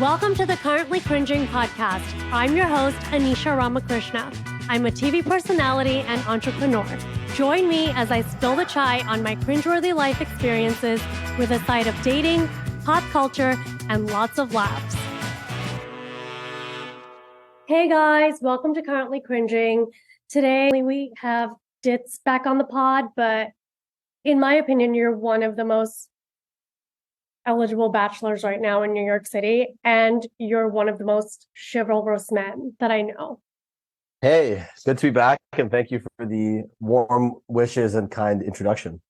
Welcome to the Currently Cringing podcast. I'm your host, Anisha Ramakrishna. I'm a TV personality and entrepreneur. Join me as I spill the chai on my cringeworthy life experiences with a side of dating, pop culture, and lots of laughs. Hey guys, welcome to Currently Cringing. Today we have Ditz back on the pod, but in my opinion, you're one of the most eligible bachelors right now in New York City, and you're one of the most chivalrous men that I know. Hey, it's good to be back, and thank you for the warm wishes and kind introduction.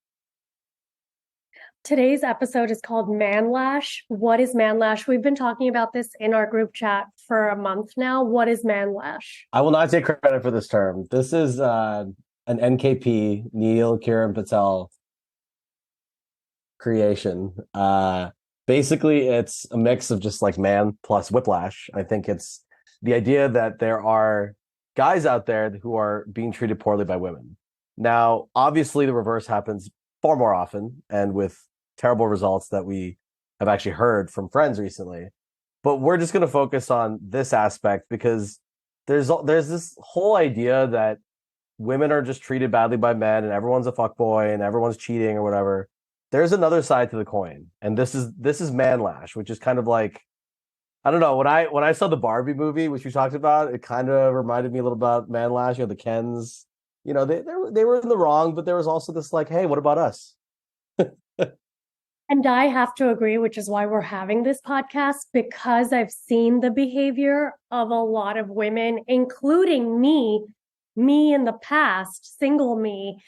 Today's episode is called Manlash. What is Manlash? We've been talking about this in our group chat for a month now. What is Manlash? I will not take credit for this term. This is an NKP, Neil Kiran Patel creation. Basically, it's a mix of just like man plus whiplash. I think it's the idea that there are guys out there who are being treated poorly by women. Now, obviously, the reverse happens far more often and with terrible results that we have actually heard from friends recently. But we're just going to focus on this aspect because there's this whole idea that women are just treated badly by men and everyone's a fuckboy and everyone's cheating or whatever. There's another side to the coin, and this is Manlash, which is kind of like, I don't know, when I saw the Barbie movie, which we talked about, it kind of reminded me a little about Manlash. You know, the Kens, you know, they were in the wrong, but there was also this like, hey, what about us? And I have to agree, which is why we're having this podcast, because I've seen the behavior of a lot of women, including me in the past, single me.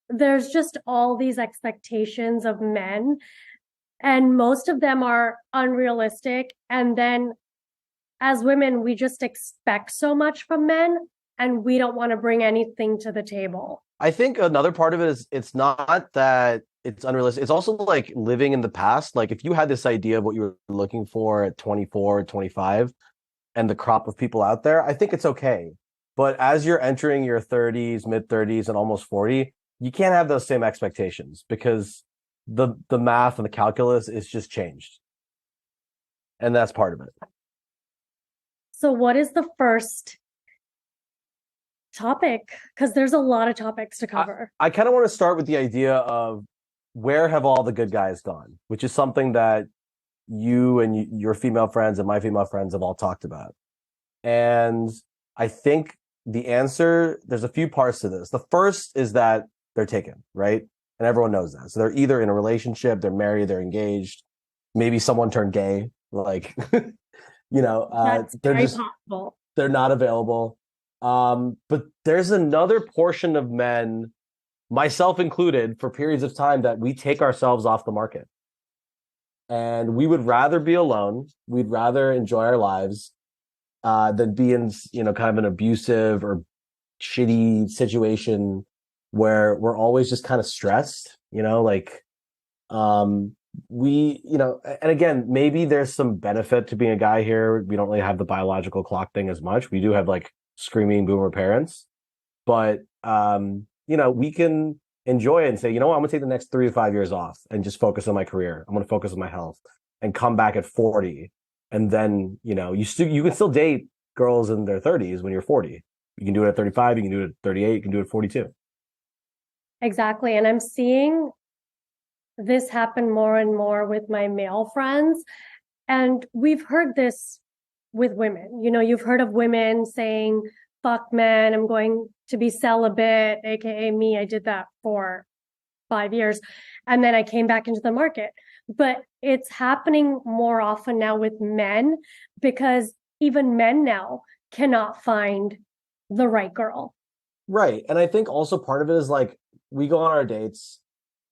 There's just all these expectations of men, and most of them are unrealistic. And then as women, we just expect so much from men, and we don't want to bring anything to the table. I think another part of it is it's not that it's unrealistic. It's also like living in the past. Like if you had this idea of what you were looking for at 24, 25, and the crop of people out there, I think it's okay. But as you're entering your 30s, mid 30s, and almost 40, you can't have those same expectations because the math and the calculus is just changed. And that's part of it. So what is the first topic? Because there's a lot of topics to cover. I kind of want to start with the idea of where have all the good guys gone, which is something that you and your female friends and my female friends have all talked about. And I think the answer, there's a few parts to this. The first is that they're taken, right? And everyone knows that. So they're either in a relationship, they're married, they're engaged. Maybe someone turned gay, like, That's they're very just possible. They're not available. But there's another portion of men, myself included, for periods of time that we take ourselves off the market. And we would rather be alone. We'd rather enjoy our lives than be in, kind of an abusive or shitty situation where we're always just kind of stressed, and again, maybe there's some benefit to being a guy here. We don't really have the biological clock thing as much. We do have like screaming boomer parents, but we can enjoy it and say, you know what, I'm gonna take the next 3 to 5 years off and just focus on my career. I'm gonna focus on my health and come back at 40. And then, you can still date girls in their 30s when you're 40. You can do it at 35, you can do it at 38, you can do it at 42. Exactly. And I'm seeing this happen more and more with my male friends. And we've heard this with women. You've heard of women saying, fuck men, I'm going to be celibate, aka me. I did that for 5 years. And then I came back into the market. But it's happening more often now with men because even men now cannot find the right girl. Right. And I think also part of it is like, we go on our dates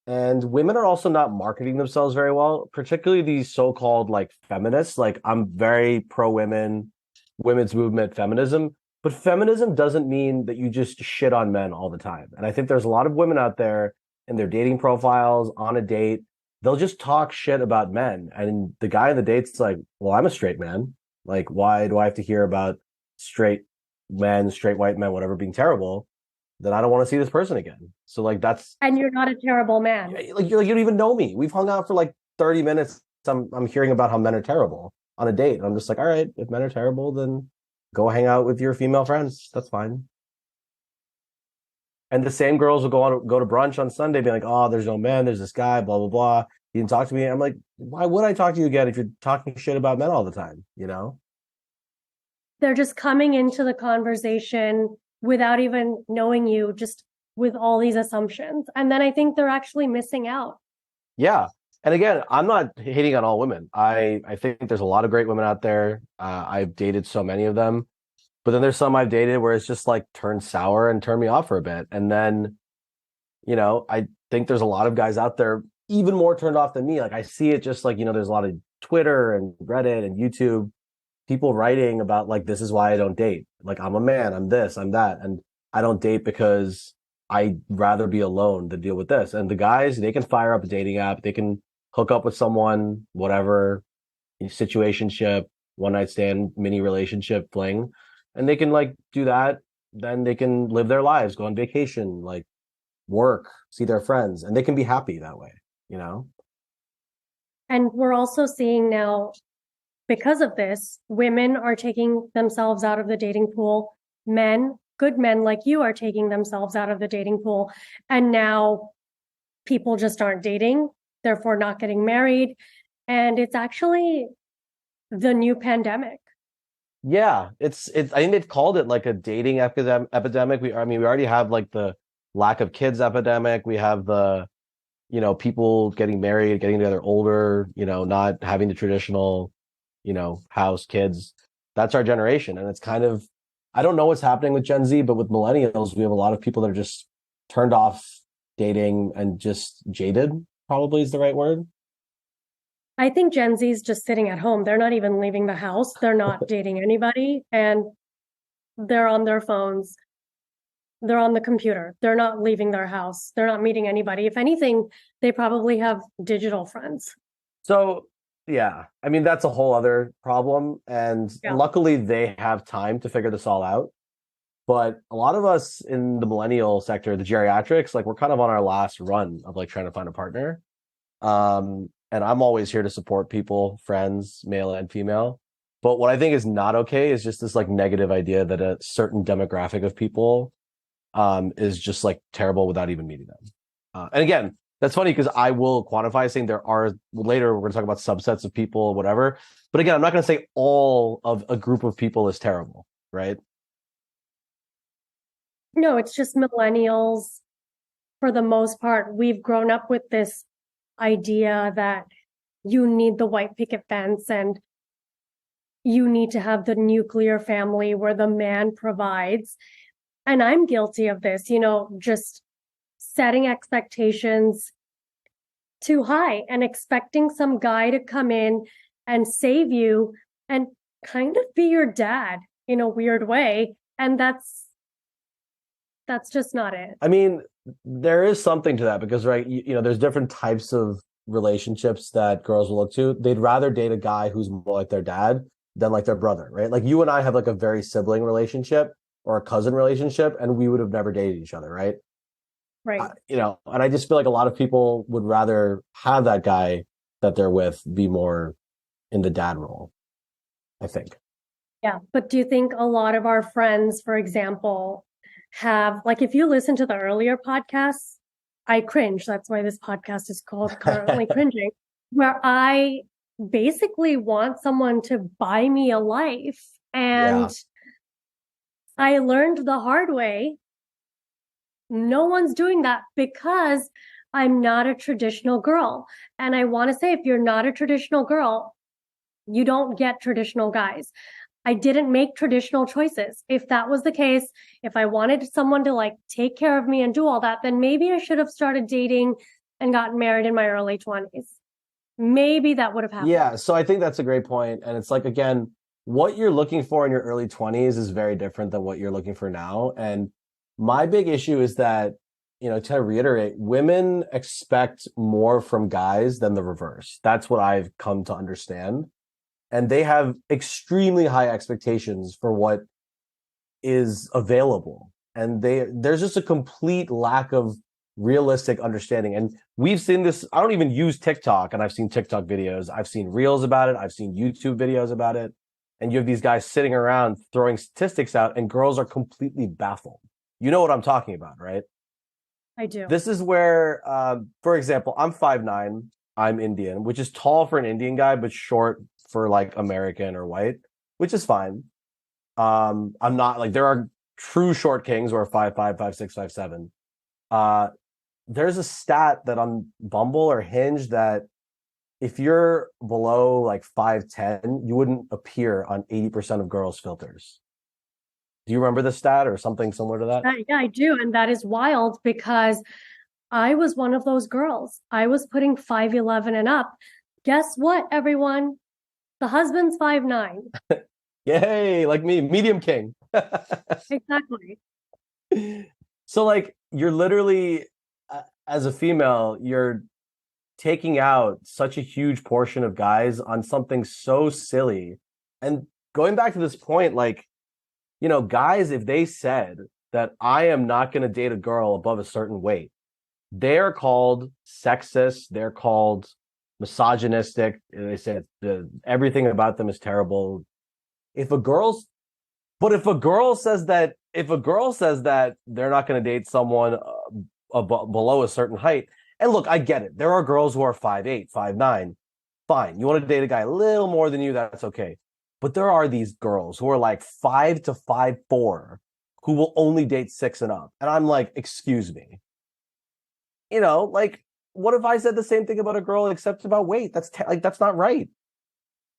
and women are also not marketing themselves very well, particularly these so-called like feminists. Like I'm very pro women, women's movement, feminism, but feminism doesn't mean that you just shit on men all the time. And I think there's a lot of women out there in their dating profiles on a date, they'll just talk shit about men. And the guy on the date's like, well, I'm a straight man. Like, why do I have to hear about straight men, straight white men, whatever, being terrible? Then I don't want to see this person again. So like that's And you're not a terrible man. like you don't even know me. We've hung out for like 30 minutes. I'm hearing about how men are terrible. on a date. And I'm just like, all right, if men are terrible, then go hang out with your female friends. That's fine. And the same girls will go to brunch on Sunday, being like, "Oh, there's no men. There's this guy. Blah blah blah. He didn't talk to me." I'm like, "Why would I talk to you again if you're talking shit about men all the time?" You know? They're just coming into the conversation without even knowing you, just with all these assumptions. And then I think they're actually missing out. Yeah. And again, I'm not hating on all women. I think there's a lot of great women out there. I've dated so many of them, but then there's some I've dated where it's just like turned sour and turned me off for a bit. And then, I think there's a lot of guys out there even more turned off than me. Like I see it just like, there's a lot of Twitter and Reddit and YouTube people writing about like, this is why I don't date. Like I'm a man, I'm this, I'm that. And I don't date because I'd rather be alone than deal with this. And the guys, they can fire up a dating app, they can hook up with someone, whatever, situationship, one night stand, mini relationship, fling, and they can like do that. Then they can live their lives, go on vacation, like work, see their friends, and they can be happy that way, you know? And we're also seeing now, because of this, women are taking themselves out of the dating pool. Men, good men like you, are taking themselves out of the dating pool. And now people just aren't dating, therefore not getting married. And it's actually the new pandemic. Yeah, it's I think they've called it like a dating epidemic. We already have like the lack of kids epidemic. We have the, people getting married, getting together older, not having the traditional, house kids. That's our generation. And it's kind of, I don't know what's happening with Gen Z, but with millennials, we have a lot of people that are just turned off dating and just jaded, probably is the right word. I think Gen Z is just sitting at home. They're not even leaving the house. They're not dating anybody, and they're on their phones. They're on the computer. They're not leaving their house. They're not meeting anybody. If anything, they probably have digital friends. So, yeah, I mean, that's a whole other problem. And Yeah. luckily, they have time to figure this all out. But a lot of us in the millennial sector, the geriatrics, like we're kind of on our last run of like trying to find a partner. And I'm always here to support people, friends, male and female. But what I think is not okay is just this like negative idea that a certain demographic of people is just like terrible without even meeting them. And again, that's funny because I will quantify saying there are later we're going to talk about subsets of people, whatever. But again, I'm not going to say all of a group of people is terrible, right? No, it's just millennials, for the most part. We've grown up with this idea that you need the white picket fence and you need to have the nuclear family where the man provides. And I'm guilty of this, just setting expectations too high and expecting some guy to come in and save you and kind of be your dad in a weird way. And that's just not it. I mean, there is something to that because, right, there's different types of relationships that girls will look to. They'd rather date a guy who's more like their dad than like their brother, right? Like you and I have like a very sibling relationship or a cousin relationship, and we would have never dated each other, right? Right. And I just feel like a lot of people would rather have that guy that they're with be more in the dad role, I think. Yeah. But do you think a lot of our friends, for example, have, like, if you listen to the earlier podcasts, I cringe. That's why this podcast is called Currently Cringing, where I basically want someone to buy me a life. And Yeah. I learned the hard way. No one's doing that because I'm not a traditional girl. And I want to say, if you're not a traditional girl, you don't get traditional guys. I didn't make traditional choices. If that was the case, if I wanted someone to like take care of me and do all that, then maybe I should have started dating and gotten married in my early 20s. Maybe that would have happened. Yeah. So I think that's a great point. And it's like, again, what you're looking for in your early 20s is very different than what you're looking for now. And my big issue is that, to reiterate, women expect more from guys than the reverse. That's what I've come to understand. And they have extremely high expectations for what is available. And there's just a complete lack of realistic understanding. And we've seen this. I don't even use TikTok, and I've seen TikTok videos. I've seen reels about it. I've seen YouTube videos about it. And you have these guys sitting around throwing statistics out, and girls are completely baffled. You know what I'm talking about, right? I do. This is where, for example, I'm 5'9". I'm Indian, which is tall for an Indian guy, but short for like American or white, which is fine. I'm not like, there are true short kings who are 5'5", 5'6", 5'7". There's a stat that on Bumble or Hinge that if you're below like 5'10", you wouldn't appear on 80% of girls' filters. Do you remember the stat or something similar to that? Yeah, I do. And that is wild because I was one of those girls. I was putting 5'11" and up. Guess what, everyone? The husband's 5'9". Yay, like me, medium king. Exactly. So like you're literally as a female, you're taking out such a huge portion of guys on something so silly. And going back to this point, like, you know, guys, if they said that I am not going to date a girl above a certain weight, they're called sexist, they're called misogynistic. They say everything about them is terrible. If a girl's if a girl says that they're not going to date someone below a certain height, and look, I get it. There are girls who are 5'8", 5'9". Fine. You want to date a guy a little more than you, that's okay. But there are these girls who are like 5 to 5'4", who will only date 6 and up. And I'm like, excuse me. You know, like, what if I said the same thing about a girl except about weight? That's not right.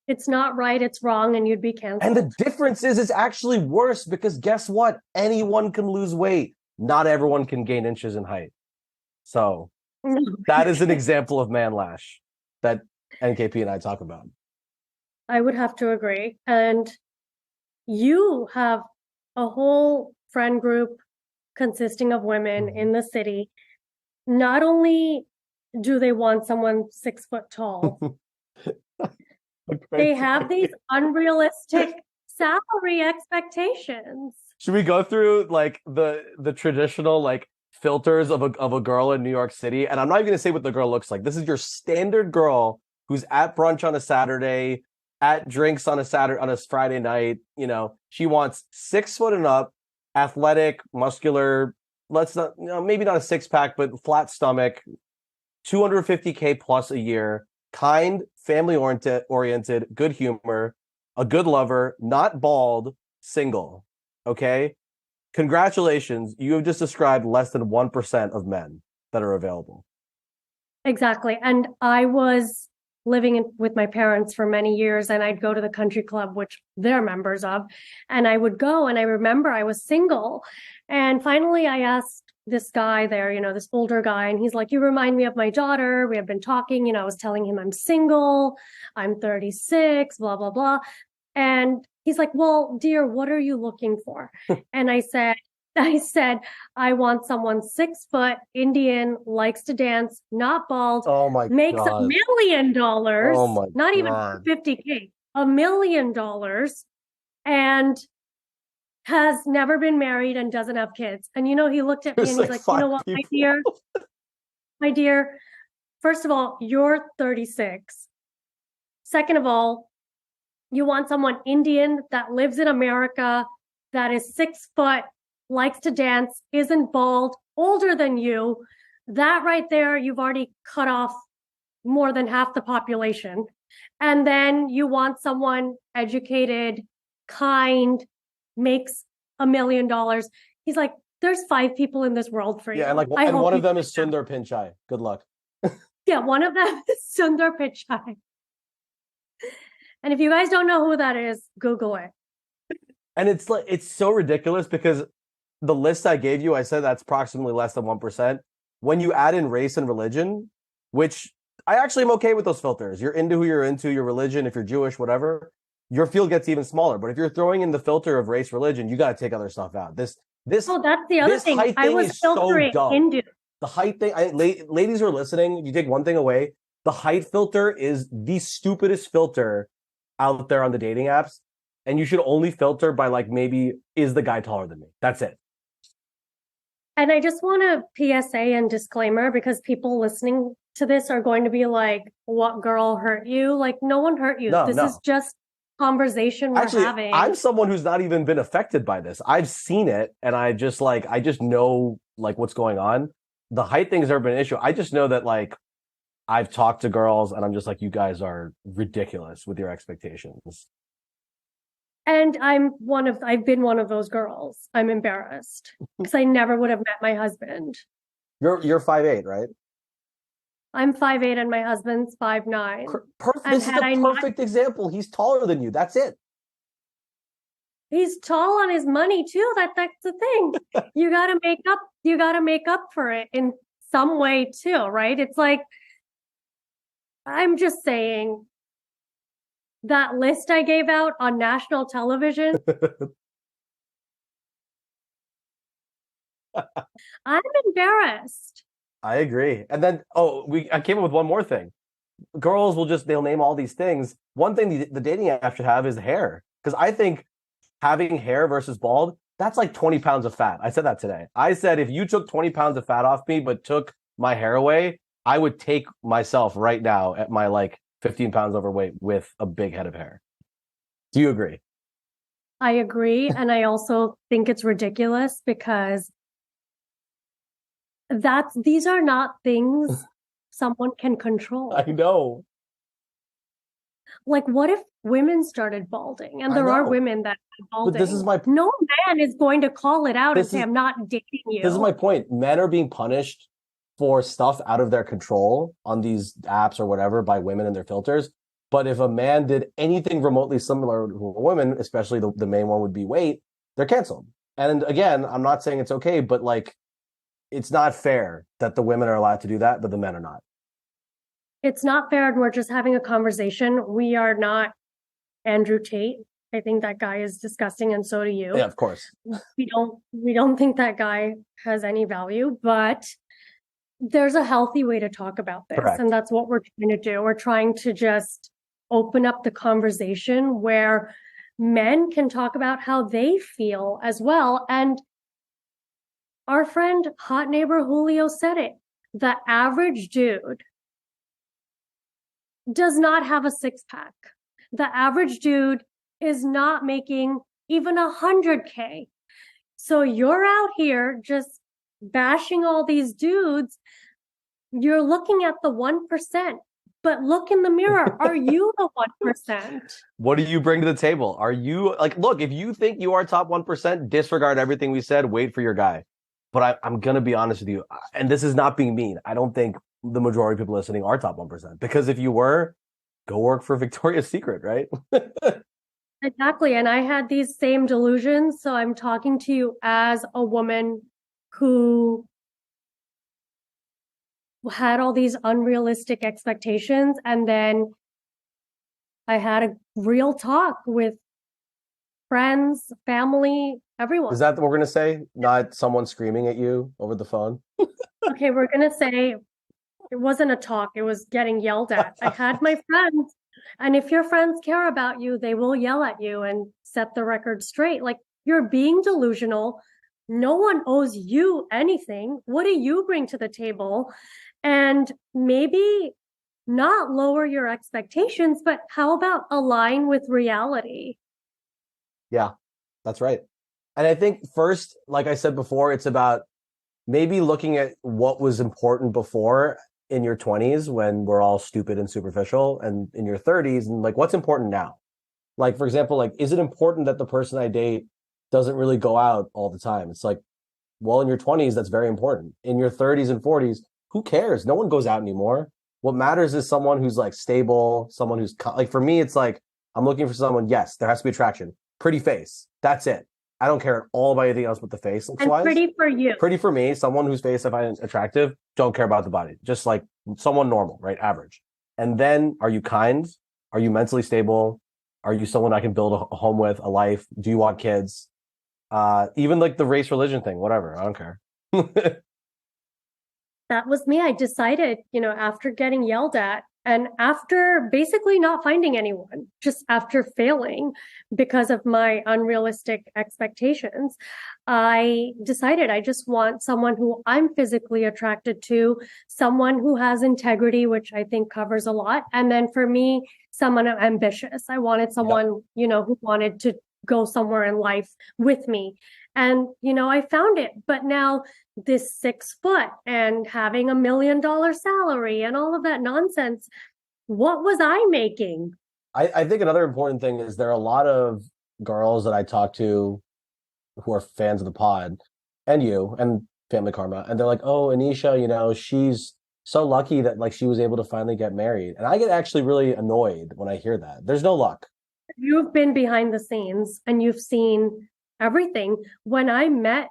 It's not right, it's wrong, and you'd be canceled. And the difference is it's actually worse because guess what? Anyone can lose weight. Not everyone can gain inches in height. So that is an example of Manlash that NKP and I talk about. I would have to agree. And you have a whole friend group consisting of women in the city. Not only do they want someone 6 foot tall, they have these unrealistic salary expectations. Should we go through like the traditional like filters of a girl in New York City? And I'm not even gonna say what the girl looks like. This is your standard girl who's at brunch on a Saturday, at drinks on a Friday night. You know, she wants 6 foot and up, athletic, muscular. Let's not, you know, maybe not a six pack, but flat stomach, 250K plus a year, kind, family oriented, good humor, a good lover, not bald, single. Okay. Congratulations. You have just described less than 1% of men that are available. Exactly. And I was living with my parents for many years, and I'd go to the country club, which they're members of, and I would go, and I remember I was single. And finally I asked this guy there, you know, this older guy, and he's like, you remind me of my daughter. We have been talking, you know, I was telling him I'm single, I'm 36, blah, blah, blah. And he's like, well, dear, what are you looking for? And I said, I want someone 6 foot, Indian, likes to dance, not bald, Oh my makes God. $1 million, Oh my not even God. 50K, $1 million, and has never been married and doesn't have kids. And, you know, he looked at me and he's like, you know what, my dear, first of all, you're 36. Second of all, you want someone Indian that lives in America, that is 6 foot, likes to dance, isn't bald, older than you. That right there, you've already cut off more than half the population. And then you want someone educated, kind, makes $1 million. He's like, there's 5 people in this world for you. Yeah, and like, and one of them is Sundar Pichai. Good luck. Yeah, one of them is Sundar Pichai. And if you guys don't know who that is, Google it. And it's like, it's so ridiculous because the list I gave you, I said that's approximately less than 1%. When you add in race and religion, which I actually am okay with those filters. You're into who you're into, your religion, if you're Jewish, whatever, your field gets even smaller. But if you're throwing in the filter of race, religion, you got to take other stuff out. This Oh, that's the other thing. height I thing was is so filtering dumb. Hindu. The height thing, ladies who are listening, you take one thing away. The height filter is the stupidest filter out there on the dating apps. And you should only filter by like, maybe, is the guy taller than me? That's it. And I just want a PSA and disclaimer because people listening to this are going to be like, what girl hurt you? Like, no one hurt you. No, This is no. just conversation we're Actually, having. I'm someone who's not even been affected by this. I've seen it and I just know like what's going on. The height thing's never been an issue. I just know that like I've talked to girls and I'm just like, you guys are ridiculous with your expectations. And I've been one of those girls. I'm embarrassed because I never would have met my husband. You're 5'8", right? I'm 5'8" and my husband's 5'9". Perfect. And This is had the I not, perfect example. He's taller than you. That's it. he's tall on his money too. That's the thing. You gotta make up for it in some way too, right? It's like, I'm just saying that list I gave out on national television, I'm embarrassed. I agree. And then I came up with one more thing. Girls they'll name all these things. One thing the dating app should have is hair. Because I think having hair versus bald, that's like 20 pounds of fat. I said that today. I said if you took 20 pounds of fat off me but took my hair away, I would take myself right now at my like 15 pounds overweight with a big head of hair. Do you agree? I agree. And I also think it's ridiculous because these are not things someone can control. I know. Like, what if women started balding? And I there are know. women that are But this is balding. my No man is going to call it out and this say, is I'm not dating this is my you. point. Men are being punished for stuff out of their control on these apps or whatever by women and their filters. But if a man did anything remotely similar to a woman, especially the main one would be weight, they're canceled. And again, I'm not saying it's okay, but like it's not fair that the women are allowed to do that, but the men are not. It's not fair. And we're just having a conversation. We are not Andrew Tate. I think that guy is disgusting, and so do you. Yeah, of course. We don't think that guy has any value, but there's a healthy way to talk about this. Correct. And that's what we're trying to do. We're trying to just open up the conversation where men can talk about how they feel as well. And our friend, hot neighbor Julio said it. The average dude does not have a six pack. The average dude is not making even 100K. So you're out here just bashing all these dudes. You're looking at the 1%, but look in the mirror. Are you the 1%? What do you bring to the table? Are you like, look, if you think you are top 1%, disregard everything we said, wait for your guy. But I'm going to be honest with you, and this is not being mean. I don't think the majority of people listening are top 1%, because if you were, go work for Victoria's Secret, right? Exactly. And I had these same delusions. So I'm talking to you as a woman who had all these unrealistic expectations. And then I had a real talk with friends, family, everyone. Is that what we're going to say? Not someone screaming at you over the phone? Okay, we're going to say it wasn't a talk, it was getting yelled at. I had my friends, and if your friends care about you, they will yell at you and set the record straight. Like, you're being delusional. No one owes you anything. What do you bring to the table? And maybe not lower your expectations, but how about align with reality? Yeah, that's right. And I think first, like I said before, it's about maybe looking at what was important before in your 20s when we're all stupid and superficial, and in your 30s, and like what's important now. Like, for example, like, is it important that the person I date doesn't really go out all the time? It's like, well, in your 20s, that's very important. In your 30s and 40s, who cares? No one goes out anymore. What matters is someone who's like stable, someone who's like, for me, it's like, I'm looking for someone. Yes, there has to be attraction, pretty face. That's it. I don't care at all about anything else but the face looks And wise. pretty for you. Pretty for me, someone whose face I find attractive, don't care about the body. Just like someone normal, right? Average. And then, are you kind? Are you mentally stable? Are you someone I can build a home with, a life? Do you want kids? Even like the race, religion thing, whatever. I don't care. That was me. I decided, after getting yelled at, And after basically not finding anyone, just after failing because of my unrealistic expectations, I decided I just want someone who I'm physically attracted to, someone who has integrity, which I think covers a lot. And then for me, someone ambitious. I wanted Yep. someone, who wanted to go somewhere in life with me. And, I found it. But now this 6 foot and having $1 million salary and all of that nonsense, what was I making? I think another important thing is there are a lot of girls that I talk to who are fans of the pod and you and Family Karma, and they're like, "Oh, Anisha, she's so lucky that like she was able to finally get married." And I get actually really annoyed when I hear that. There's no luck. You've been behind the scenes and you've seen everything. When I met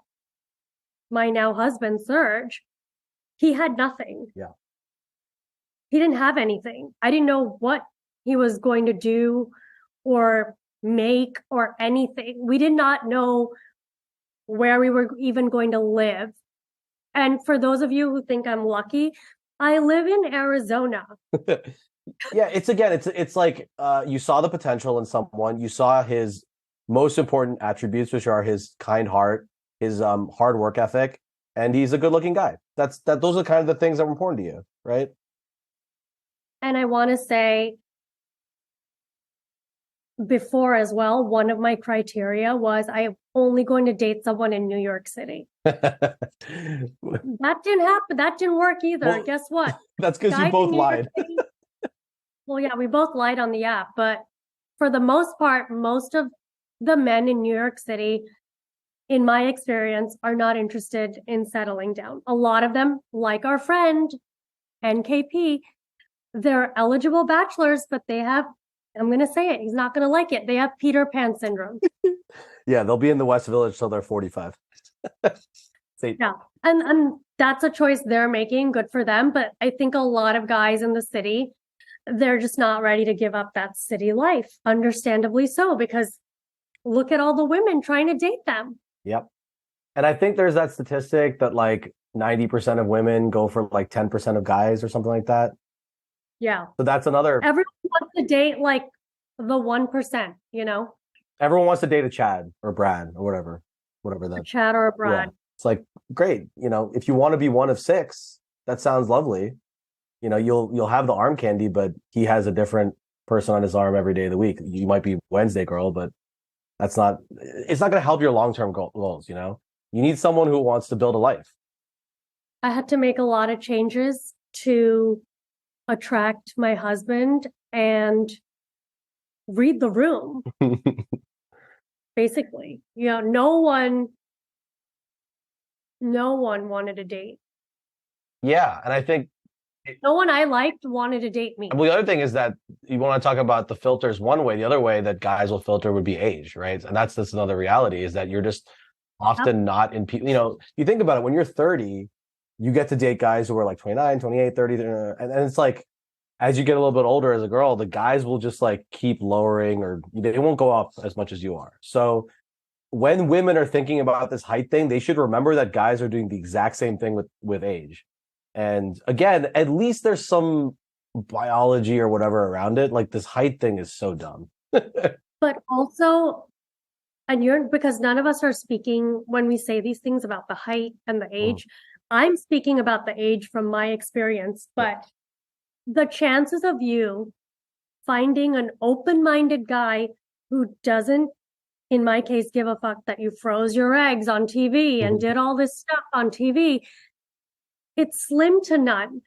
my now husband, Serge, he had nothing. Yeah. He didn't have anything. I didn't know what he was going to do or make or anything. We did not know where we were even going to live. And for those of you who think I'm lucky, I live in Arizona. Yeah, it's like you saw the potential in someone, you saw his most important attributes, which are his kind heart, his hard work ethic, and he's a good looking guy. Those are kind of the things that were important to you, right? And I want to say before as well, one of my criteria was I'm only going to date someone in New York City. That didn't happen. That didn't work either. Well, guess what? That's because you both lied. Well, yeah, we both lied on the app, but for the most part, most of the men in New York City, in my experience, are not interested in settling down. A lot of them, like our friend NKP, they're eligible bachelors, but they have, I'm going to say it, he's not going to like it. They have Peter Pan syndrome. Yeah, they'll be in the West Village till they're 45. Yeah. And that's a choice they're making. Good for them. But I think a lot of guys in the city, they're just not ready to give up that city life. Understandably so, because look at all the women trying to date them. Yep. And I think there's that statistic that like 90% of women go for like 10% of guys or something like that. Yeah. So that's another. Everyone wants to date like the 1%, Everyone wants to date a Chad or Brad or whatever that. A Chad or a Brad. Yeah. It's like, great. If you want to be one of six, that sounds lovely. You'll have the arm candy, but he has a different person on his arm every day of the week. You might be Wednesday girl, but it's not going to help your long-term goals. You need someone who wants to build a life. I had to make a lot of changes to attract my husband and read the room. Basically, no one wanted to date. Yeah, and I think no one I liked wanted to date me. Well, the other thing is that you want to talk about the filters one way. The other way that guys will filter would be age, right? And that's another reality, is that you're just often not in people. You think about it, when you're 30, you get to date guys who are like 29, 28, 30. And it's like, as you get a little bit older as a girl, the guys will just like keep lowering, or they won't go up as much as you are. So when women are thinking about this height thing, they should remember that guys are doing the exact same thing with age. And again, at least there's some biology or whatever around it. Like, this height thing is so dumb. But also, because none of us are speaking when we say these things about the height and the age. I'm speaking about the age from my experience, but the chances of you finding an open-minded guy who doesn't, in my case, give a fuck that you froze your eggs on TV and did all this stuff on TV, it's slim to none.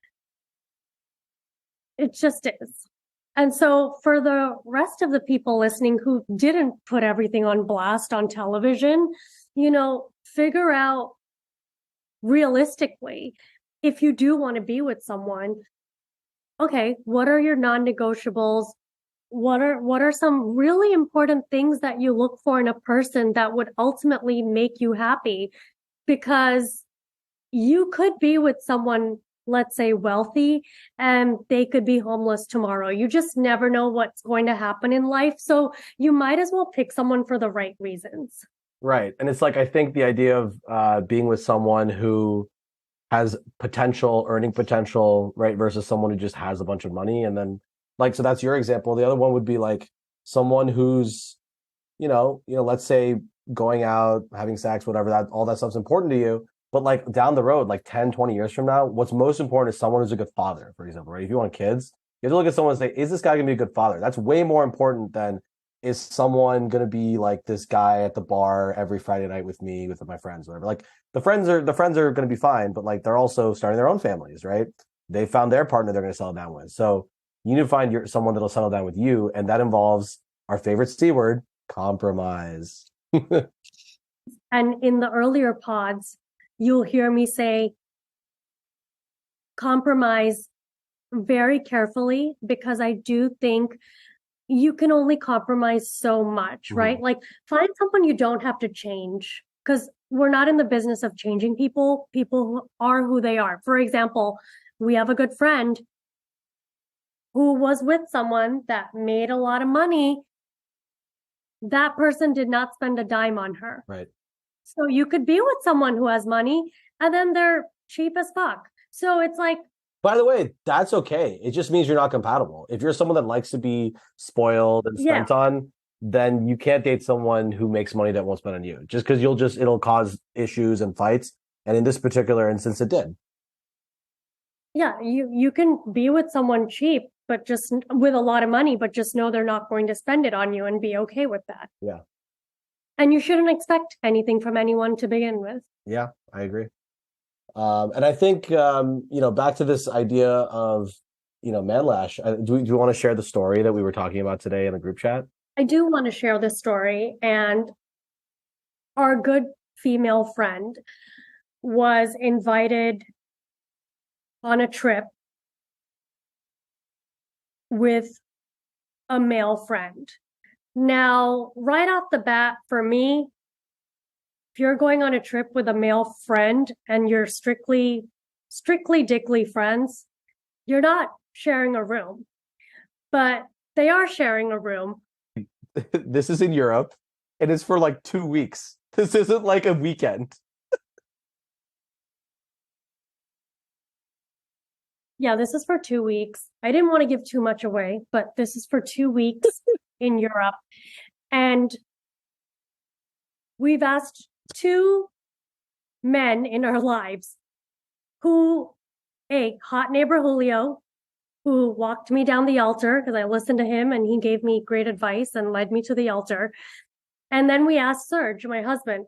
It just is. And so for the rest of the people listening who didn't put everything on blast on television, figure out realistically, if you do want to be with someone, okay, what are your non-negotiables? What are some really important things that you look for in a person that would ultimately make you happy? Because you could be with someone, let's say, wealthy, and they could be homeless tomorrow. You just never know what's going to happen in life. So you might as well pick someone for the right reasons. Right. And it's like, I think the idea of being with someone who has potential, earning potential, right? Versus someone who just has a bunch of money. And then like, so that's your example. The other one would be like someone who's, let's say going out, having sex, whatever, that all that stuff's important to you. But like down the road, like 10, 20 years from now, what's most important is someone who's a good father, for example, right? If you want kids, you have to look at someone and say, is this guy gonna be a good father? That's way more important than is someone gonna be like this guy at the bar every Friday night with me, with my friends, whatever. Like the friends are gonna be fine, but like they're also starting their own families, right? They found their partner they're gonna settle down with. So you need to find someone that'll settle down with you, and that involves our favorite C word, compromise. And in the earlier pods, you'll hear me say compromise very carefully, because I do think you can only compromise so much, right? Like find someone you don't have to change, because we're not in the business of changing people. People who are who they are. For example, we have a good friend who was with someone that made a lot of money. That person did not spend a dime on her. Right. So you could be with someone who has money and then they're cheap as fuck. So it's like, By the way, that's okay. It just means you're not compatible. If you're someone that likes to be spoiled and yeah, spent on, then you can't date someone who makes money that won't spend on you. Just because it'll cause issues and fights. And in this particular instance, it did. yeah, you can be with someone cheap, but just with a lot of money, but just know they're not going to spend it on you and be okay with that. Yeah. And you shouldn't expect anything from anyone to begin with. Yeah, I agree. And I think, back to this idea of, Manlash, do you want to share the story that we were talking about today in the group chat? I do want to share this story. And our good female friend was invited on a trip with a male friend. Now, right off the bat, for me, if you're going on a trip with a male friend and you're strictly dickly friends, you're not sharing a room. But they are sharing a room. This is in Europe, and it's for like 2 weeks. This isn't like a weekend. Yeah, this is for 2 weeks. I didn't want to give too much away, but this is for 2 weeks in Europe. And we've asked two men in our lives who, hot neighbor Julio, who walked me down the altar because I listened to him and he gave me great advice and led me to the altar. And then we asked Serge, my husband,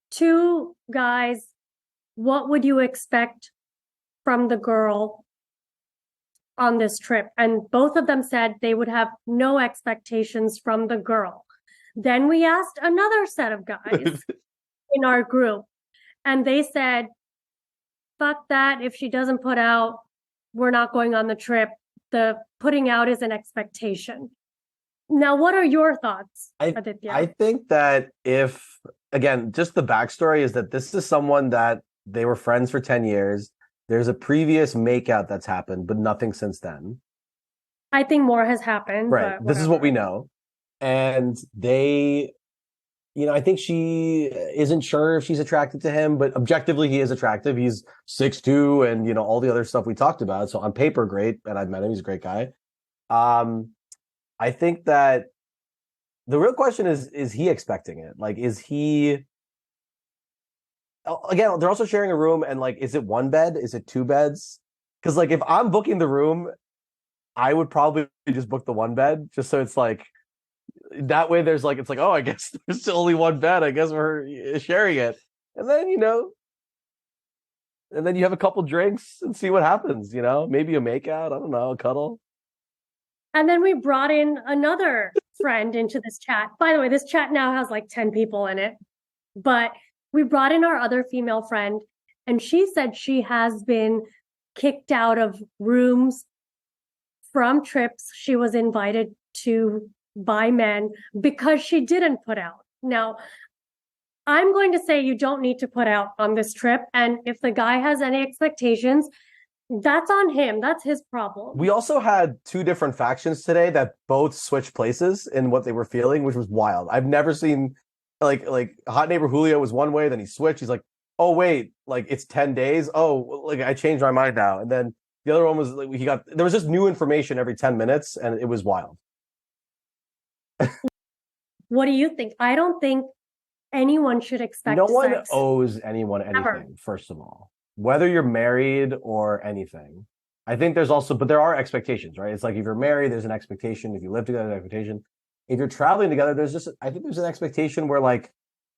two guys, what would you expect from the girl on this trip? And both of them said they would have no expectations from the girl. Then we asked another set of guys in our group, and they said, fuck that. If she doesn't put out, we're not going on the trip. The putting out is an expectation. Now, what are your thoughts, Aditya? I think that again, just the backstory is that this is someone that they were friends for 10 years. There's a previous makeout that's happened, but nothing since then. I think more has happened. Right. This is what we know. And I think she isn't sure if she's attracted to him, but objectively he is attractive. He's 6'2" and, all the other stuff we talked about. So on paper, great. And I've met him. He's a great guy. I think that the real question is he expecting it? Like, is he, again, they're also sharing a room, and like, is it one bed? Is it two beds? Because like, if I'm booking the room, I would probably just book the one bed, just so it's like, that way it's like, oh, I guess there's still only one bed. I guess we're sharing it. And then, and then you have a couple drinks and see what happens, maybe a makeout. I don't know, a cuddle. And then we brought in another friend into this chat. By the way, this chat now has like 10 people in it. But we brought in our other female friend, and she said she has been kicked out of rooms from trips she was invited to by men because she didn't put out. Now, I'm going to say you don't need to put out on this trip. And if the guy has any expectations, that's on him. That's his problem. We also had two different factions today that both switched places in what they were feeling, which was wild. I've never seen like hot neighbor Julio was one way, then he switched. He's like, oh wait, like it's 10 days. Oh, like I changed my mind now. And then the other one was like there was just new information every 10 minutes and it was wild. What do you think? I don't think anyone should No expect one sex owes anyone ever. anything, first of all, whether you're married or anything. I think there's also, but there are expectations, right? It's like if you're married, there's an expectation. If you live together, there's an expectation. If you're traveling together, I think there's an expectation where like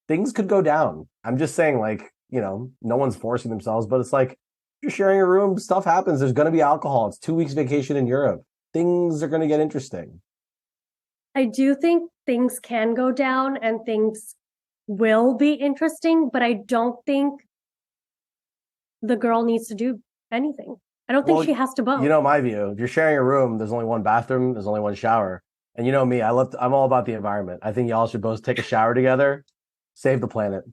things could go down. I'm just saying, like, no one's forcing themselves, but it's like you're sharing a room, stuff happens. There's going to be alcohol. It's 2 weeks vacation in Europe. Things are going to get interesting. I do think things can go down and things will be interesting, but I don't think the girl needs to do anything. I don't think she has to bone. My view. If you're sharing a room, there's only one bathroom, there's only one shower. And you know me, I'm all about the environment. I think y'all should both take a shower together, save the planet,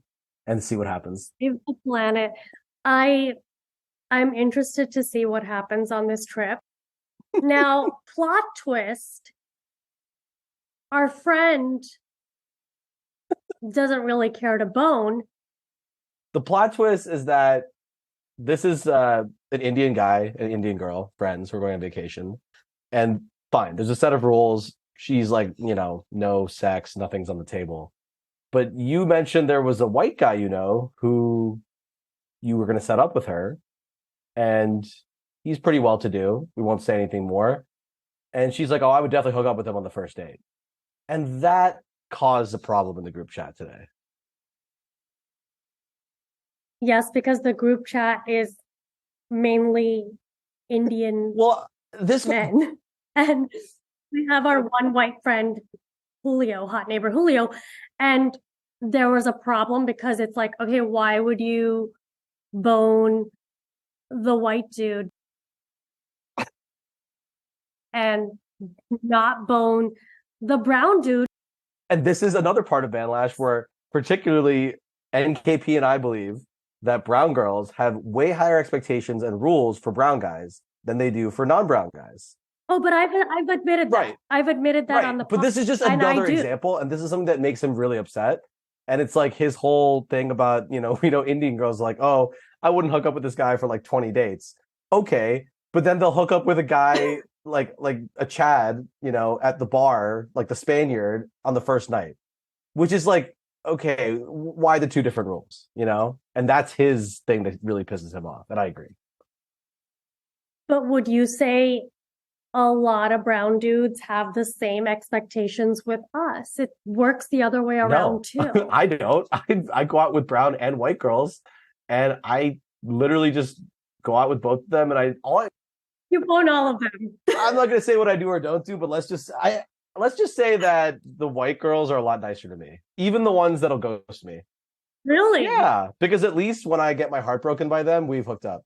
and see what happens. Save the planet. I'm interested to see what happens on this trip. Now, plot twist. Our friend doesn't really care to bone. The plot twist is that this is an Indian guy, an Indian girl, friends who are going on vacation. And fine, there's a set of rules. She's like, no sex, nothing's on the table. But you mentioned there was a white guy, who you were going to set up with her. And he's pretty well to do. We won't say anything more. And she's like, oh, I would definitely hook up with him on the first date. And that caused a problem in the group chat today. Yes, because the group chat is mainly Indian men. And we have our one white friend, Julio, hot neighbor Julio. And there was a problem because it's like, okay, why would you bone the white dude and not bone the brown dude? And this is another part of Manlash where particularly NKP and I believe that brown girls have way higher expectations and rules for brown guys than they do for non-brown guys. Oh, but I've admitted that. Right. I've admitted that on the podcast. But this is just another example, and this is something that makes him really upset. And it's like his whole thing about, Indian girls like, oh, I wouldn't hook up with this guy for like 20 dates. Okay, but then they'll hook up with a guy like a Chad, at the bar, like the Spaniard on the first night, which is like, okay, why the two different rules, And that's his thing that really pisses him off, and I agree. But would you say a lot of brown dudes have the same expectations with us? It works the other way around too. I don't. I go out with brown and white girls, and I literally just go out with both of them, and you bone all of them. I'm not going to say what I do or don't do, but let's just say that the white girls are a lot nicer to me, even the ones that'll ghost me. Really? Yeah, because at least when I get my heart broken by them, we've hooked up.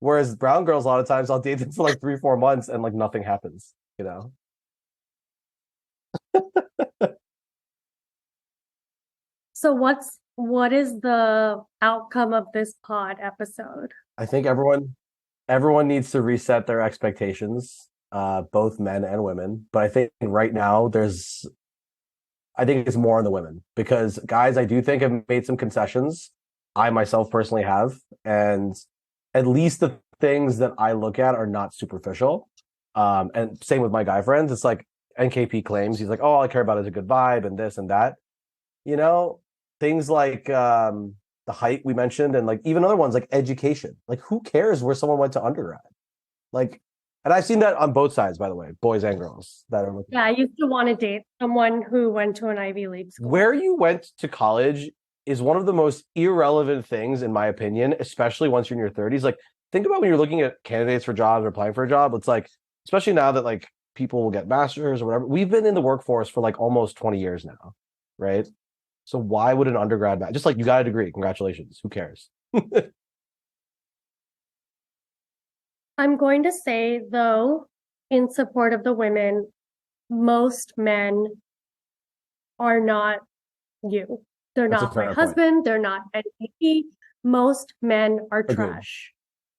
Whereas brown girls, a lot of times, I'll date them for like 3-4 months and like nothing happens, So what is the outcome of this pod episode? I think everyone needs to reset their expectations, both men and women. But I think right now I think it's more on the women because guys, I do think have made some concessions. I myself personally have, and at least the things that I look at are not superficial. And same with my guy friends. It's like NKP claims he's like, oh, all I care about is a good vibe and this and that. Things like the height we mentioned, and like even other ones like education. Like, who cares where someone went to undergrad? Like, and I've seen that on both sides, by the way, boys and girls that are looking. Yeah, I used to want to date someone who went to an Ivy League school. Where you went to college is one of the most irrelevant things, in my opinion, especially once you're in your 30s. Like, think about when you're looking at candidates for jobs or applying for a job. It's like, especially now that like people will get masters or whatever. We've been in the workforce for like almost 20 years now, right? So why would an undergrad matter? Just like you got a degree, congratulations. Who cares? I'm going to say, though, in support of the women, most men are not you. They're not my husband. They're not NKP. Most men are trash.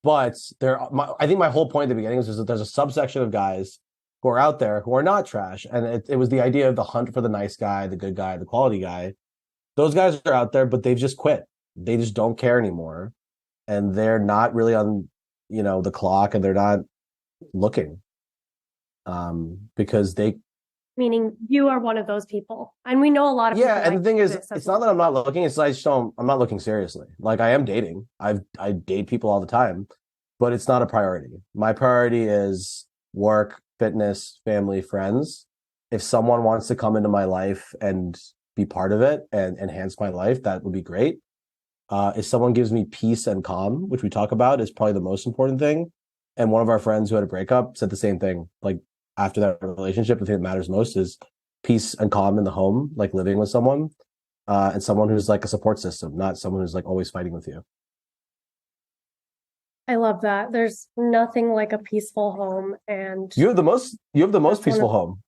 But I think my whole point at the beginning was that there's a subsection of guys who are out there who are not trash. And it was the idea of the hunt for the nice guy, the good guy, the quality guy. Those guys are out there, but they've just quit. they just don't care anymore, and they're not really on, the clock, and they're not looking, because they Meaning you are one of those people. And we know a lot of people yeah. And like the thing is, this as it's not that well. I'm not looking, it's I just don't I'm not looking seriously. Like, I am dating, I date people all the time, but it's not a priority. My priority is work, fitness, family, friends. If someone wants to come into my life and be part of it and enhance my life, that would be great. If someone gives me peace and calm, which we talk about, is probably the most important thing. And one of our friends who had a breakup said the same thing. Like, after that relationship, the thing that matters most is peace and calm in the home, like living with someone, and someone who's like a support system, not someone who's like always fighting with you. I love that. There's nothing like a peaceful home. And You have the most that's one peaceful of, home.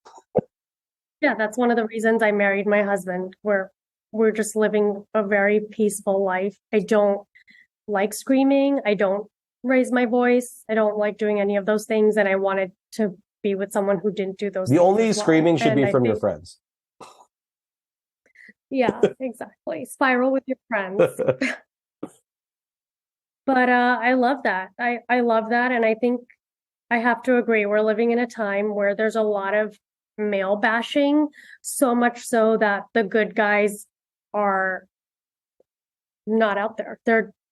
yeah, that's one of the reasons I married my husband. We're just living a very peaceful life. I don't like screaming. I don't raise my voice. I don't like doing any of those things. And I wanted to be with someone who didn't do those The things only as well. screaming should And be I from your think, friends. yeah, exactly. Spiral with your friends. But I love that. I love that. And I think I have to agree. We're living in a time where there's a lot of male bashing, so much so that the good guys are not out there.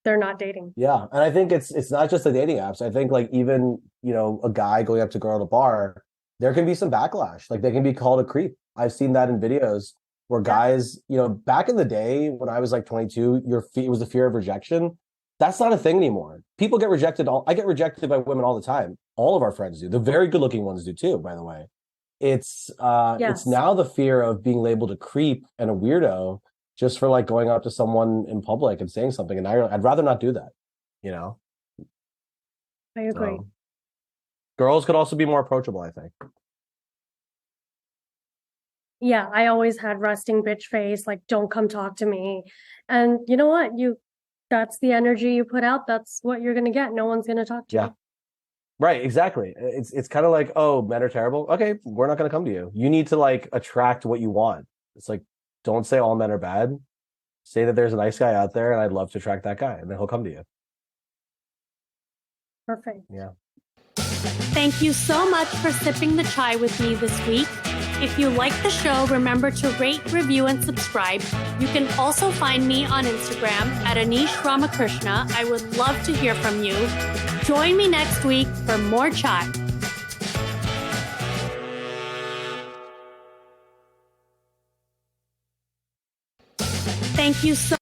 They're not dating. Yeah, and I think it's not just the dating apps. I think, like, even, a guy going up to a girl at a bar, there can be some backlash. Like, they can be called a creep. I've seen that in videos where Yeah. guys, back in the day when I was like 22, it was the fear of rejection. That's not a thing anymore. People get rejected. I get rejected by women all the time. All of our friends do. The very good looking ones do too, by the way. It's Yes. now the fear of being labeled a creep and a weirdo just for like going up to someone in public and saying something. And I'd rather not do that, you know? I agree. So girls could also be more approachable, I think. Yeah, I always had resting bitch face, like don't come talk to me. And you know what? That's the energy you put out. That's what you're gonna get. No one's gonna talk to Yeah. you. Right, exactly. It's kind of like, oh, men are terrible. Okay, we're not going to come to you. You need to like attract what you want. It's like, don't say all men are bad. Say that there's a nice guy out there and I'd love to attract that guy, and then he'll come to you. Perfect. Yeah. Thank you so much for sipping the chai with me this week. If you like the show, remember to rate, review, and subscribe. You can also find me on Instagram at Anish Ramakrishna. I would love to hear from you. Join me next week for more chai. Thank you so